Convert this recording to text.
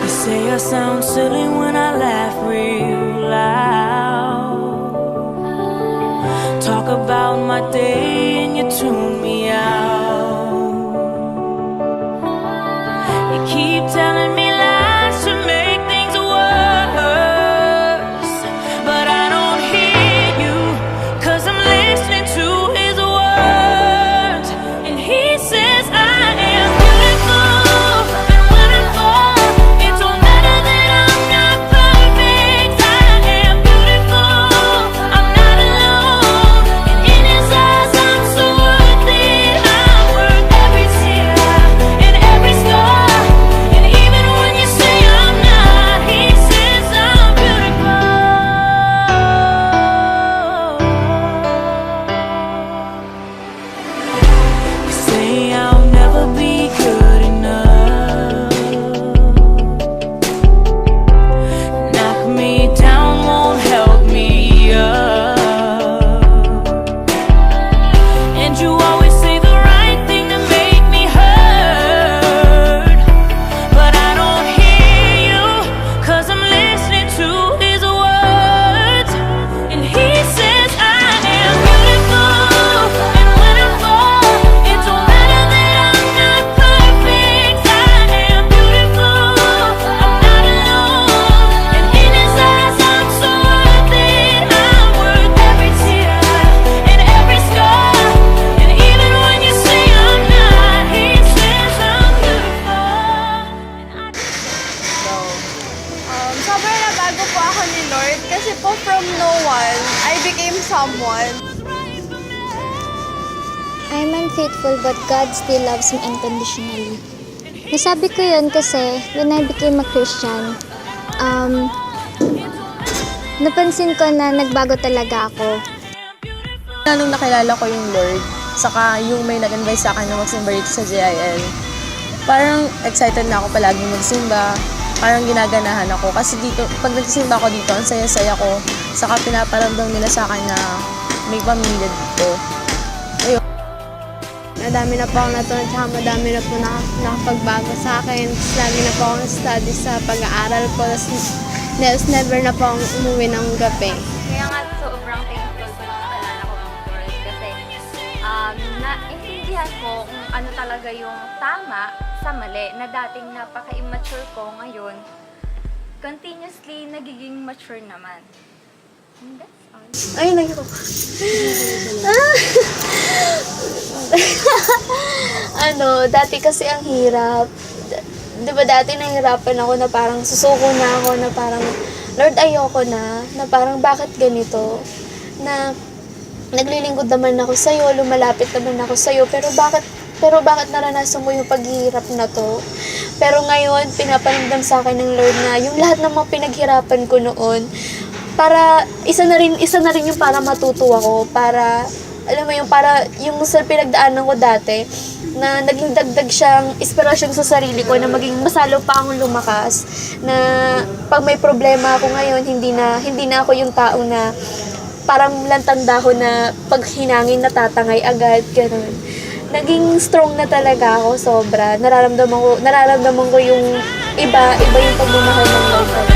You say I sound silly when I laugh real loud. Talk about my day and you tune me out. You keep telling me lies to make things worse, but I don't hear you, 'cause I'm listening to his words. And he says I am beautiful, and when I fall, it don't matter that I'm not perfect. I am beautiful, I'm not alone, and in his eyes I'm so worth it. I'm worth every tear and every scar, and even when you say I'm not, he says I'm beautiful. You say I'll never be good enough. Knock me down won't help me up. And you always say the right thing to make me hurt, but I don't hear you, 'cause I'm listening to his words. And he says I am beautiful, and when I fall, it don't matter that I'm not perfect. I am beautiful, I'm not alone, and in his eyes I'm so worth it. I'm worth every tear and every scar, and even when you say I'm not, he says I'm beautiful. Sobrang nabago po ako ni Lord kasi po from no one, I became someone. I'm unfaithful but God still loves me unconditionally. Nasabi ko yun kasi when I became a Christian, napansin ko na nagbago talaga ako. Nung nakilala ko yung Lord, saka yung may nag-advise sa akin na magsimba dito sa JIL, parang excited na ako palagi magsimba, parang ginaganahan ako. Kasi dito, pag nagsimba ako dito, ang saya-saya ko, saka pinaparamdam nila sa akin na may pamilya dito. Madami na po akong natunan, tsaka madami na po nakapagbago sa akin. Tapos lagi na po akong study sa pag-aaral ko. Tapos never na po akong umuwi ng gabi. Kaya nga sobrang thankful ko na nakilala ko ang Lord kasi naintindihan ko kung ano talaga yung tama sa mali na dating napaka-immature ko ngayon, continuously nagiging mature naman. And that's all. Ay, nagko. Dati kasi ang hirap. Di ba dati nahihirapan ako na parang susuko na ako, na parang, Lord, ayoko na parang bakit ganito? Na naglilingkod naman ako sa'yo, lumalapit naman ako sa'yo, pero bakit naranasan mo yung paghihirap na to? Pero ngayon, pinaparamdam sa akin ng Lord na yung lahat ng mga pinaghirapan ko noon, para isa na rin yung para matuto ako, para alam mo yung para yung sa pinagdaanan ko dati na naging dagdag siyang inspirasyon sa sarili ko na maging masalo pa akong lumakas, na pag may problema ako ngayon hindi na ako yung tao na parang lantang dahon na pag hinangin natatangay agad, ganun. Naging strong na talaga ako sobra. Nararamdaman ko yung iba yung pagmamahal ng Lord.